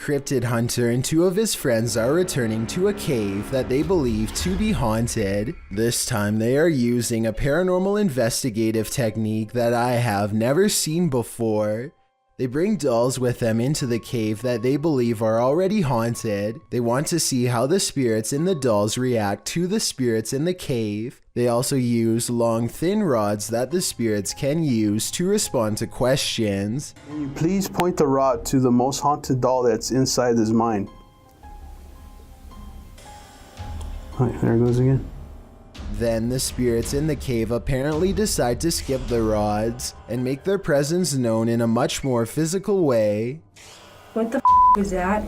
Cryptid hunter and two of his friends are returning to a cave that they believe to be haunted. This time they are using a paranormal investigative technique that I have never seen before. They bring dolls with them into the cave that they believe are already haunted. They want to see how the spirits in the dolls react to the spirits in the cave. They also use long, thin rods that the spirits can use to respond to questions. Can you please point the rod to the most haunted doll that's inside his mind? Alright, there it goes again. Then the spirits in the cave apparently decide to skip the rods and make their presence known in a much more physical way. What the was that?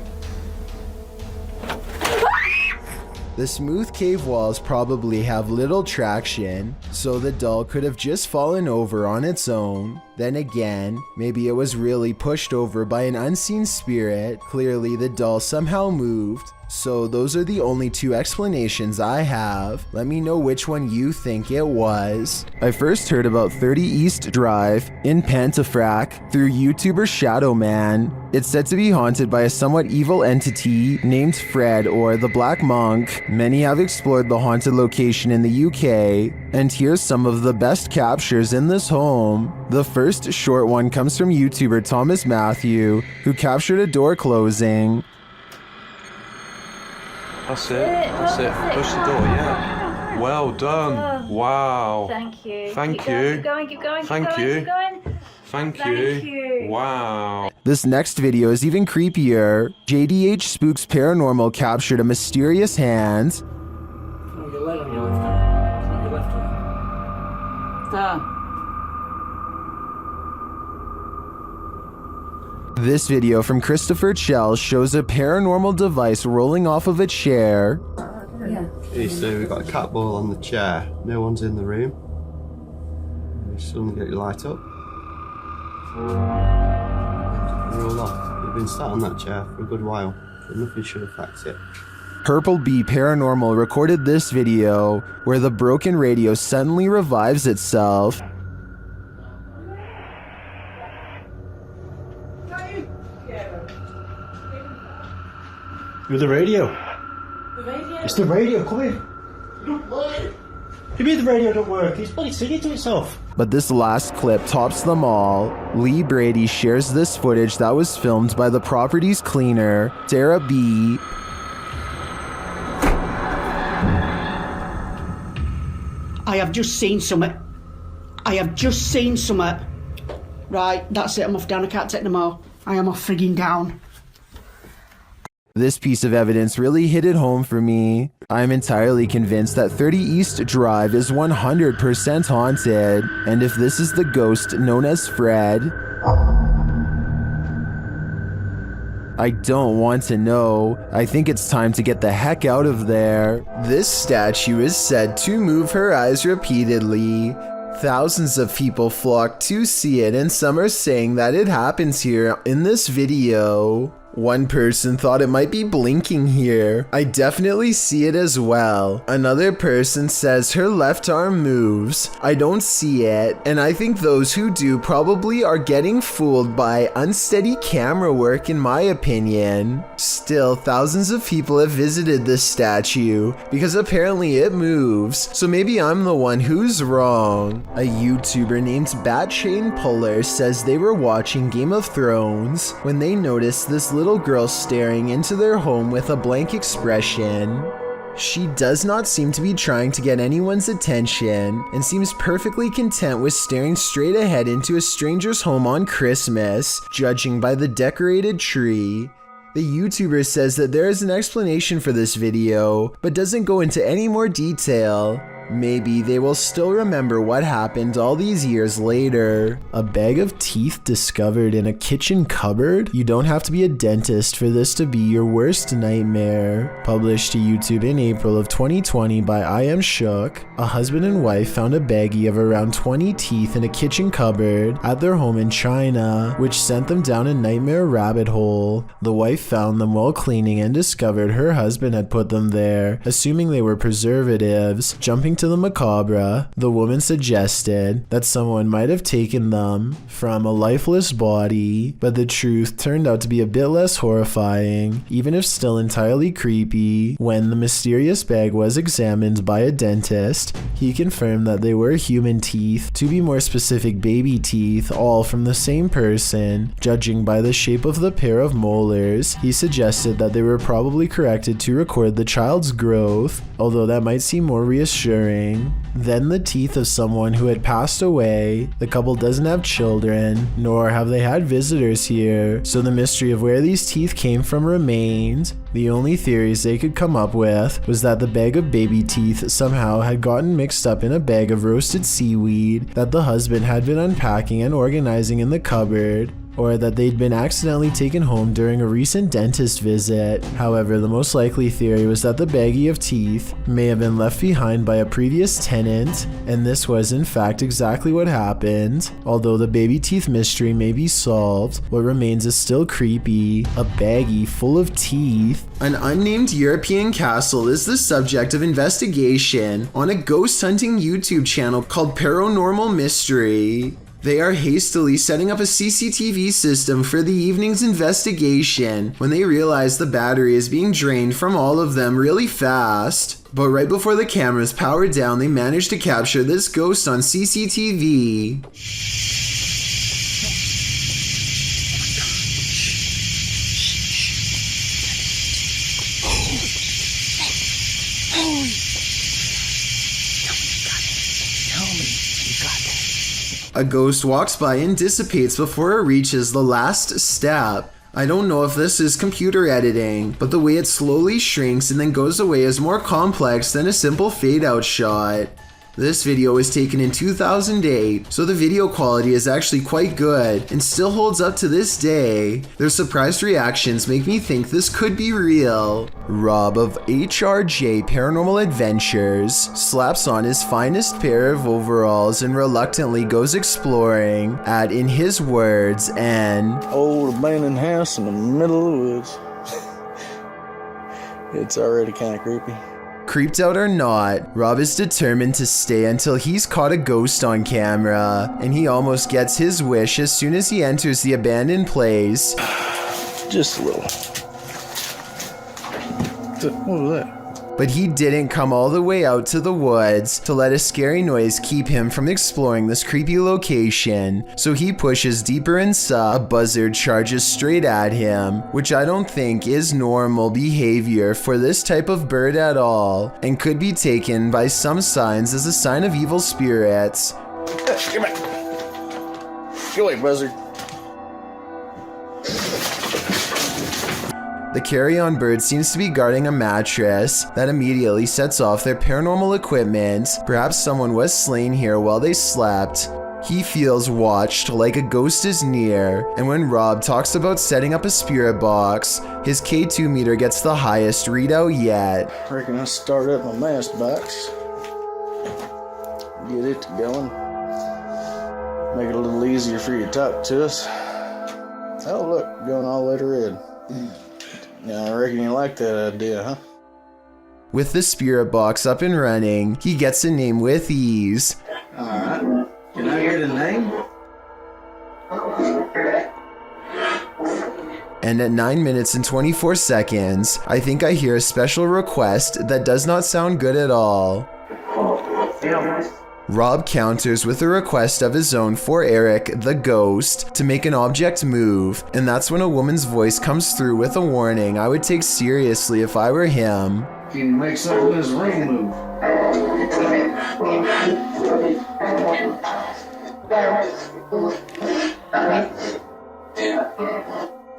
The smooth cave walls probably have little traction, so the doll could have just fallen over on its own. Then again, maybe it was really pushed over by an unseen spirit. Clearly the doll somehow moved. So those are the only two explanations I have. Let me know which one you think it was. I first heard about 30 East Drive in Pontefract through YouTuber Shadow Man. It's said to be haunted by a somewhat evil entity named Fred or the Black Monk. Many have explored the haunted location in the UK, and here's some of the best captures in this home. The first short one comes from YouTuber Thomas Matthew, who captured a door closing. That's it. Push the door, yeah. Well done. Wow. Thank you. Thank you. Keep going, keep going, Thank keep you. going, keep going. Thank Thank you. you. Wow. This next video is even creepier. JDH Spooks Paranormal captured a mysterious hand. On your leg, on your left hand. On your left hand. This video from Christopher Chell shows a paranormal device rolling off of a chair. Yeah. Okay, so we've got a cat ball on the chair. No one's in the room. You suddenly get your light up. Roll off. You've been sat on that chair for a good while, but nothing should affect it. Purple Bee Paranormal recorded this video where the broken radio suddenly revives itself. You're the radio. The radio? It's the radio, come in. You mean the radio don't work? It's bloody singing to itself. But this last clip tops them all. Lee Brady shares this footage that was filmed by the property's cleaner, Sarah B. I have just seen something. Right, that's it, I'm off down, I can't take no more. I am off frigging down. This piece of evidence really hit it home for me. I'm entirely convinced that 30 East Drive is 100% haunted, and if this is the ghost known as Fred, I don't want to know. I think it's time to get the heck out of there. This statue is said to move her eyes repeatedly. Thousands of people flock to see it, and some are saying that it happens here in this video. One person thought it might be blinking here. I definitely see it as well. Another person says her left arm moves. I don't see it, and I think those who do probably are getting fooled by unsteady camera work in my opinion. Still, thousands of people have visited this statue because apparently it moves, so maybe I'm the one who's wrong. A YouTuber named Batchain Puller says they were watching Game of Thrones when they noticed this little girl staring into their home with a blank expression. She does not seem to be trying to get anyone's attention and seems perfectly content with staring straight ahead into a stranger's home on Christmas, judging by the decorated tree. The YouTuber says that there is an explanation for this video, but doesn't go into any more detail. Maybe they will still remember what happened all these years later. A bag of teeth discovered in a kitchen cupboard? You don't have to be a dentist for this to be your worst nightmare. Published to YouTube in April of 2020 by I Am Shook, a husband and wife found a baggie of around 20 teeth in a kitchen cupboard at their home in China, which sent them down a nightmare rabbit hole. The wife found them while cleaning and discovered her husband had put them there, assuming they were preservatives. Jumping to the macabre, the woman suggested that someone might have taken them from a lifeless body, but the truth turned out to be a bit less horrifying, even if still entirely creepy. When the mysterious bag was examined by a dentist, he confirmed that they were human teeth, to be more specific baby teeth, all from the same person. Judging by the shape of the pair of molars, he suggested that they were probably corrected to record the child's growth, although that might seem more reassuring. Then the teeth of someone who had passed away. The couple doesn't have children, nor have they had visitors here, so the mystery of where these teeth came from remained. The only theories they could come up with was that the bag of baby teeth somehow had gotten mixed up in a bag of roasted seaweed that the husband had been unpacking and organizing in the cupboard, or that they'd been accidentally taken home during a recent dentist visit. However, the most likely theory was that the baggie of teeth may have been left behind by a previous tenant, and this was in fact exactly what happened. Although the baby teeth mystery may be solved, what remains is still creepy. A baggie full of teeth. An unnamed European castle is the subject of investigation on a ghost hunting YouTube channel called Paranormal Mystery. They are hastily setting up a CCTV system for the evening's investigation when they realize the battery is being drained from all of them really fast. But right before the cameras power down, they manage to capture this ghost on CCTV. A ghost walks by and dissipates before it reaches the last step. I don't know if this is computer editing, but the way it slowly shrinks and then goes away is more complex than a simple fade out shot. This video was taken in 2008, so the video quality is actually quite good and still holds up to this day. Their surprised reactions make me think this could be real. Rob of HRJ Paranormal Adventures slaps on his finest pair of overalls and reluctantly goes exploring at, in his words, an old abandoned house in the middle of the woods. It's already kind of creepy. Creeped out or not, Rob is determined to stay until he's caught a ghost on camera, and he almost gets his wish as soon as he enters the abandoned place. Just a little. What was that? But he didn't come all the way out to the woods to let a scary noise keep him from exploring this creepy location, so he pushes deeper inside. A buzzard charges straight at him, which I don't think is normal behavior for this type of bird at all, and could be taken by some signs as a sign of evil spirits. Come back. Go away, buzzard. The carry-on bird seems to be guarding a mattress that immediately sets off their paranormal equipment. Perhaps someone was slain here while they slept. He feels watched, like a ghost is near, and when Rob talks about setting up a spirit box, his K2 meter gets the highest readout yet. I reckon I start up my mast box. Get it going. Make it a little easier for you to talk to us. Oh look, going all the way to red. Now, I reckon you like that idea, huh? With the spirit box up and running, he gets a name with ease. Alright. Can I hear the name? And at 9 minutes and 24 seconds, I think I hear a special request that does not sound good at all. Rob counters with a request of his own for Eric, the ghost, to make an object move, and that's when a woman's voice comes through with a warning I would take seriously if I were him. Can you make something in this ring move?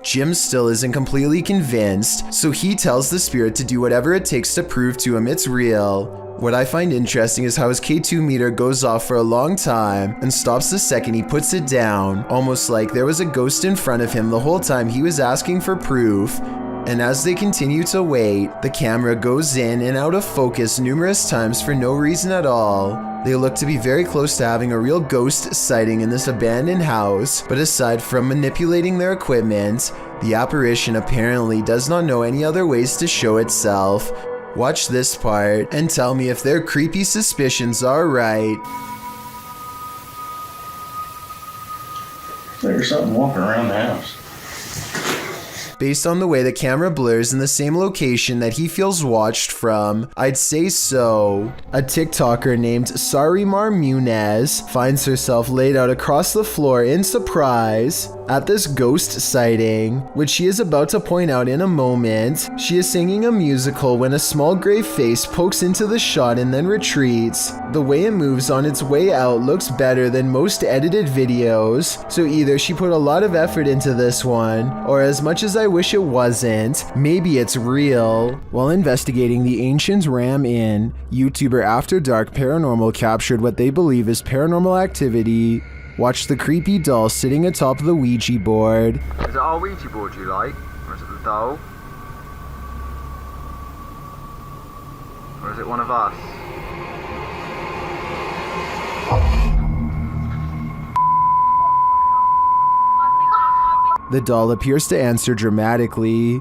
Jim still isn't completely convinced, so he tells the spirit to do whatever it takes to prove to him it's real. What I find interesting is how his K2 meter goes off for a long time and stops the second he puts it down, almost like there was a ghost in front of him the whole time he was asking for proof. And as they continue to wait, the camera goes in and out of focus numerous times for no reason at all. They look to be very close to having a real ghost sighting in this abandoned house, but aside from manipulating their equipment, the apparition apparently does not know any other ways to show itself. Watch this part and tell me if their creepy suspicions are right. There's something walking around the house. Based on the way the camera blurs in the same location that he feels watched from, I'd say so. A TikToker named Sarimar Munez finds herself laid out across the floor in surprise at this ghost sighting, which she is about to point out in a moment. She is singing a musical when a small gray face pokes into the shot and then retreats. The way it moves on its way out looks better than most edited videos, so either she put a lot of effort into this one, or as much as I wish it wasn't, maybe it's real. While investigating the ancient Ram Inn, YouTuber After Dark Paranormal captured what they believe is paranormal activity. Watch the creepy doll sitting atop the Ouija board. Is it our Ouija board you like? Or is it the doll? Or is it one of us? The doll appears to answer dramatically.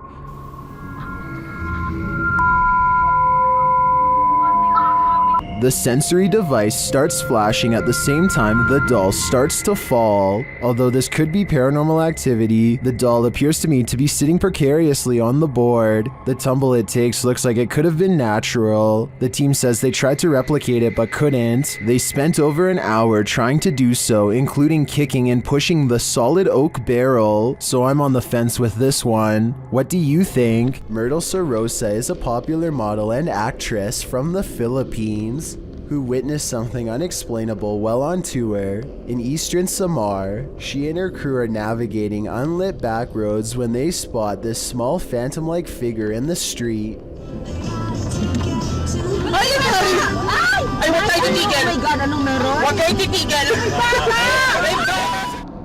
The sensory device starts flashing at the same time the doll starts to fall. Although this could be paranormal activity, the doll appears to me to be sitting precariously on the board. The tumble it takes looks like it could have been natural. The team says they tried to replicate it but couldn't. They spent over an hour trying to do so, including kicking and pushing the solid oak barrel, so I'm on the fence with this one. What do you think? Myrtle Sorosa is a popular model and actress from the Philippines who witnessed something unexplainable while on tour. In eastern Samar, she and her crew are navigating unlit back roads when they spot this small phantom-like figure in the street.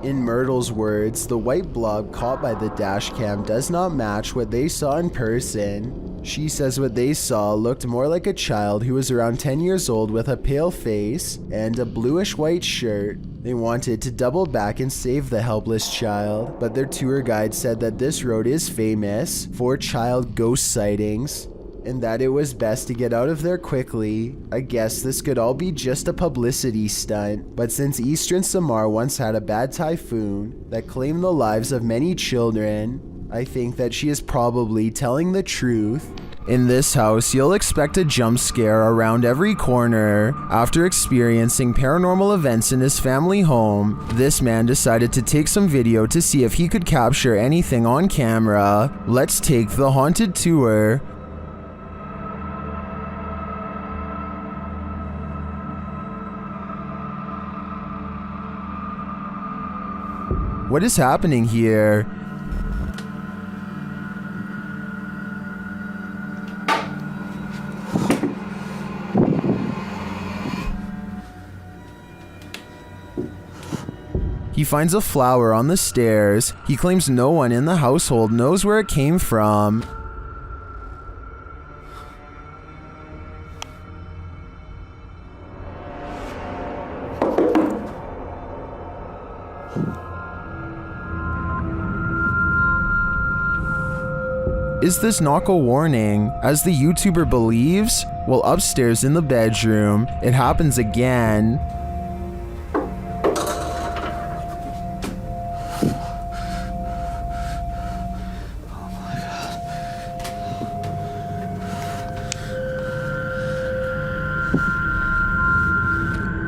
In Myrtle's words, the white blob caught by the dash cam does not match what they saw in person. She says what they saw looked more like a child who was around 10 years old with a pale face and a bluish-white shirt. They wanted to double back and save the helpless child, but their tour guide said that this road is famous for child ghost sightings, and that it was best to get out of there quickly. I guess this could all be just a publicity stunt, but since eastern Samar once had a bad typhoon that claimed the lives of many children, I think that she is probably telling the truth. In this house, you'll expect a jump scare around every corner. After experiencing paranormal events in his family home, this man decided to take some video to see if he could capture anything on camera. Let's take the haunted tour. What is happening here? He finds a flower on the stairs. He claims no one in the household knows where it came from. Is this knock a warning, as the YouTuber believes? Well, upstairs in the bedroom, it happens again.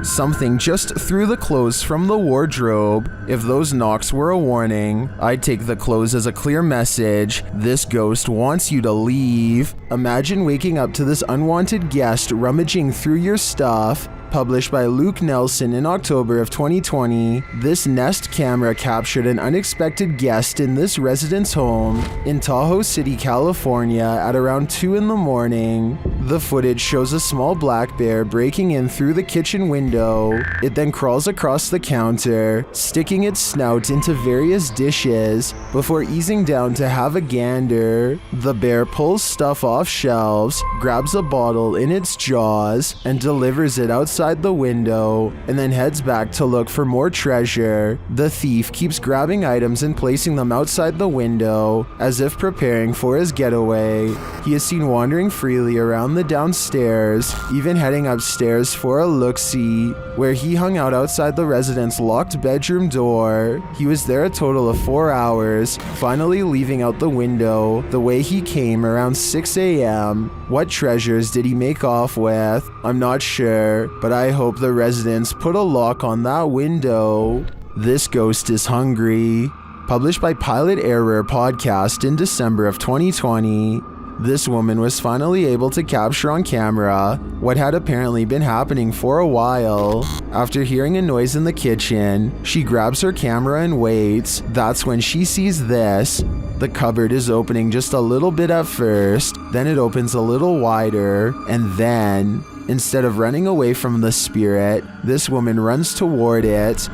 Something just threw the clothes from the wardrobe. If those knocks were a warning, I'd take the clothes as a clear message. This ghost wants you to leave. Imagine waking up to this unwanted guest rummaging through your stuff. Published by Luke Nelson in October of 2020, this Nest camera captured an unexpected guest in this resident's home in Tahoe City, California at around 2 in the morning. The footage shows a small black bear breaking in through the kitchen window. It then crawls across the counter, sticking its snout into various dishes before easing down to have a gander. The bear pulls stuff off shelves, grabs a bottle in its jaws, and delivers it outside outside the window and then heads back to look for more treasure. The thief keeps grabbing items and placing them outside the window as if preparing for his getaway. He is seen wandering freely around the downstairs, even heading upstairs for a look-see, where he hung out outside the resident's locked bedroom door. He was there a total of 4 hours, finally leaving out the window the way he came around 6 a.m. What treasures did he make off with? I'm not sure, but I hope the residents put a lock on that window. This Ghost is Hungry, published by Pilot Error Podcast in December of 2020. This woman was finally able to capture on camera what had apparently been happening for a while. After hearing a noise in the kitchen, she grabs her camera and waits. That's when she sees this. The cupboard is opening just a little bit at first, then it opens a little wider, and then, instead of running away from the spirit, this woman runs toward it.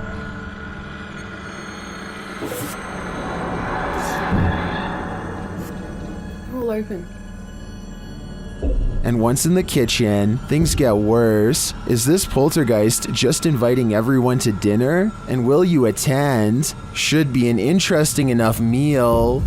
All open. And once in the kitchen, things get worse. Is this poltergeist just inviting everyone to dinner? And will you attend? Should be an interesting enough meal.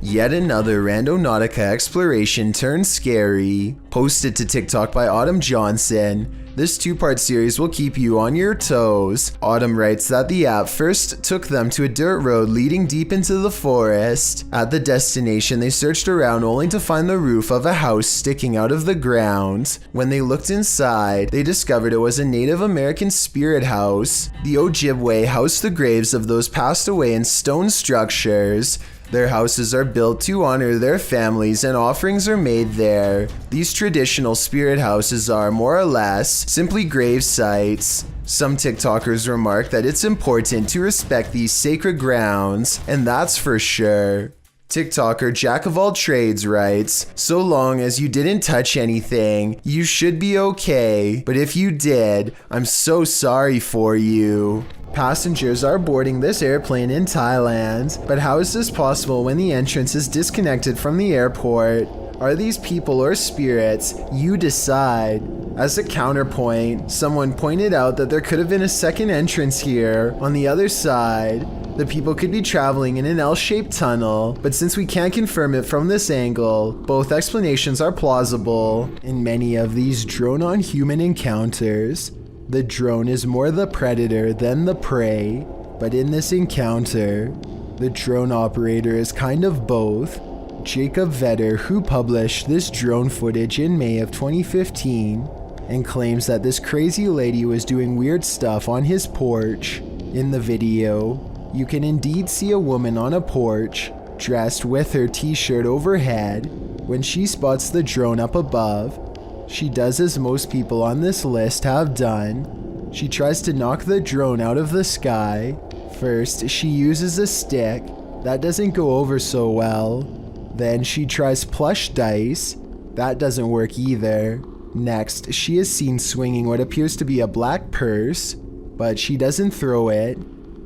Yet another Randonautica exploration turned scary. Posted to TikTok by Autumn Johnson. This 2-part series will keep you on your toes. Autumn writes that the app first took them to a dirt road leading deep into the forest. At the destination, they searched around only to find the roof of a house sticking out of the ground. When they looked inside, they discovered it was a Native American spirit house. The Ojibwe housed the graves of those passed away in stone structures. Their houses are built to honor their families and offerings are made there. These traditional spirit houses are, more or less, simply grave sites. Some TikTokers remark that it's important to respect these sacred grounds, and that's for sure. TikToker Jack of All Trades writes, "So long as you didn't touch anything, you should be okay, but if you did, I'm so sorry for you." Passengers are boarding this airplane in Thailand, but how is this possible when the entrance is disconnected from the airport? Are these people or spirits? You decide. As a counterpoint, someone pointed out that there could have been a second entrance here on the other side. The people could be traveling in an L-shaped tunnel, but since we can't confirm it from this angle, both explanations are plausible. In many of these drone-on-human encounters, the drone is more the predator than the prey, but in this encounter, the drone operator is kind of both. Jacob Vetter, who published this drone footage in May of 2015, and claims that this crazy lady was doing weird stuff on his porch. In the video, you can indeed see a woman on a porch, dressed with her t-shirt overhead. When she spots the drone up above, she does as most people on this list have done. She tries to knock the drone out of the sky. First, she uses a stick. That doesn't go over so well. Then she tries plush dice. That doesn't work either. Next, she is seen swinging what appears to be a black purse, but she doesn't throw it.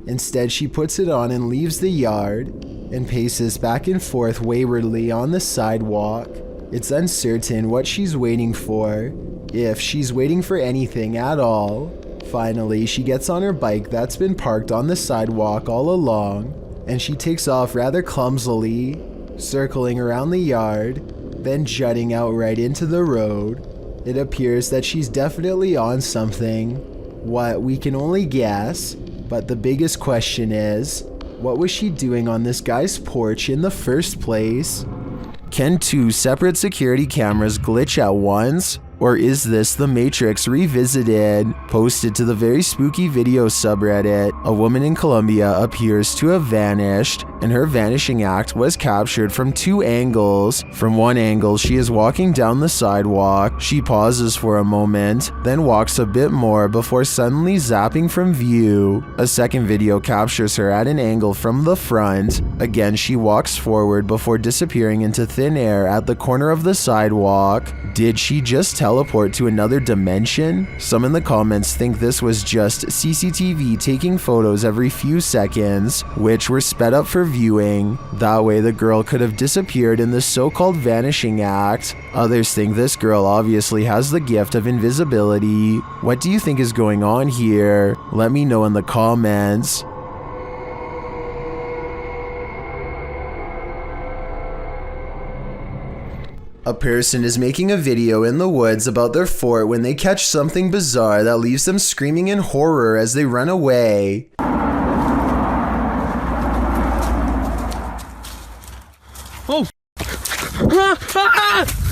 Instead, she puts it on and leaves the yard and paces back and forth waywardly on the sidewalk. It's uncertain what she's waiting for, if she's waiting for anything at all. Finally, she gets on her bike that's been parked on the sidewalk all along, and she takes off rather clumsily, circling around the yard, then jutting out right into the road. It appears that she's definitely on something. What, we can only guess, but the biggest question is, what was she doing on this guy's porch in the first place? Can 2 separate security cameras glitch at once? Or is this The Matrix Revisited? Posted to the very spooky video subreddit, a woman in Colombia appears to have vanished, and her vanishing act was captured from 2 angles. From one angle, she is walking down the sidewalk. She pauses for a moment, then walks a bit more before suddenly zapping from view. A second video captures her at an angle from the front. Again, she walks forward before disappearing into thin air at the corner of the sidewalk. Did she just teleport to another dimension? Some in the comments think this was just CCTV taking photos every few seconds, which were sped up for viewing. That way the girl could have disappeared in the so-called vanishing act. Others think this girl obviously has the gift of invisibility. What do you think is going on here? Let me know in the comments. A person is making a video in the woods about their fort when they catch something bizarre that leaves them screaming in horror as they run away.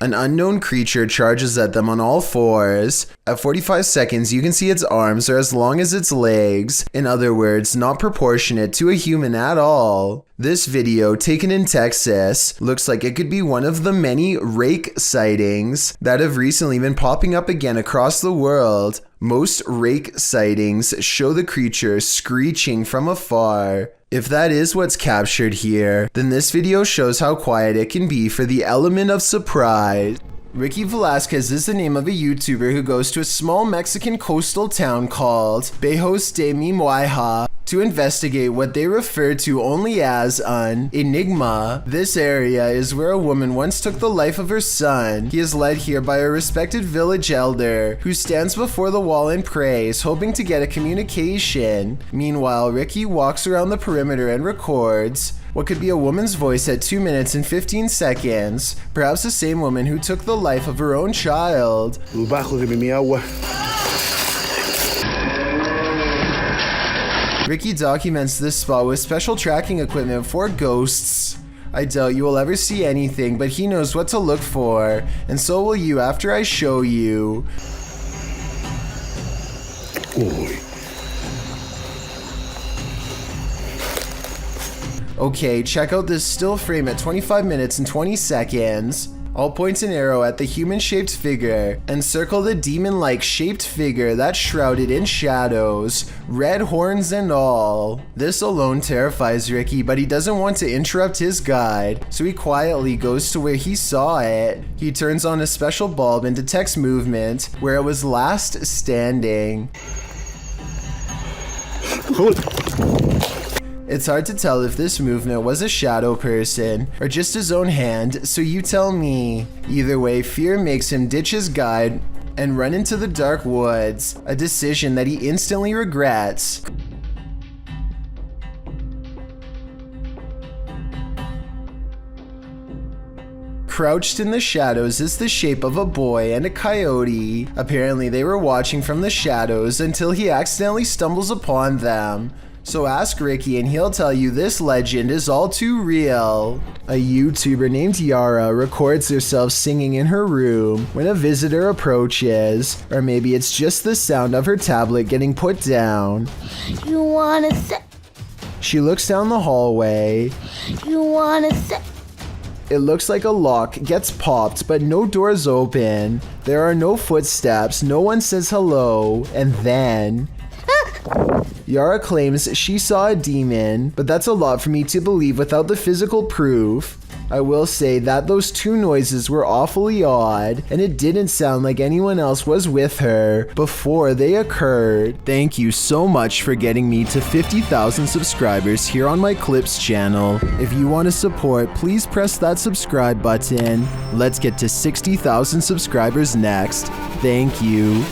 An unknown creature charges at them on all fours. At 45 seconds, you can see its arms are as long as its legs. In other words, not proportionate to a human at all. This video, taken in Texas, looks like it could be one of the many rake sightings that have recently been popping up again across the world. Most rake sightings show the creature screeching from afar. If that is what's captured here, then this video shows how quiet it can be for the element of surprise. Ricky Velasquez is the name of a YouTuber who goes to a small Mexican coastal town called Bejos de Mimoiha to investigate what they refer to only as an enigma. This area is where a woman once took the life of her son. He is led here by a respected village elder who stands before the wall and prays, hoping to get a communication. Meanwhile, Ricky walks around the perimeter and records what could be a woman's voice at 2 minutes and 15 seconds, perhaps the same woman who took the life of her own child. Ricky documents this spot with special tracking equipment for ghosts. I doubt you will ever see anything, but he knows what to look for, and so will you after I show you. Okay, check out this still frame at 25 minutes and 20 seconds. I'll point an arrow at the human-shaped figure and circle the demon-like shaped figure that's shrouded in shadows, red horns and all. This alone terrifies Ricky, but he doesn't want to interrupt his guide, so he quietly goes to where he saw it. He turns on a special bulb and detects movement where it was last standing. It's hard to tell if this movement was a shadow person or just his own hand, so you tell me. Either way, fear makes him ditch his guide and run into the dark woods, a decision that he instantly regrets. Crouched in the shadows is the shape of a boy and a coyote. Apparently they were watching from the shadows until he accidentally stumbles upon them. So ask Ricky and he'll tell you this legend is all too real. A YouTuber named Yara records herself singing in her room when a visitor approaches, or maybe it's just the sound of her tablet getting put down. You wanna say? She looks down the hallway. You wanna say? It looks like a lock gets popped, but no doors open. There are no footsteps, no one says hello, and then Yara claims she saw a demon, but that's a lot for me to believe without the physical proof. I will say that those two noises were awfully odd, and it didn't sound like anyone else was with her before they occurred. Thank you so much for getting me to 50,000 subscribers here on my Clips channel. If you want to support, please press that subscribe button. Let's get to 60,000 subscribers next. Thank you.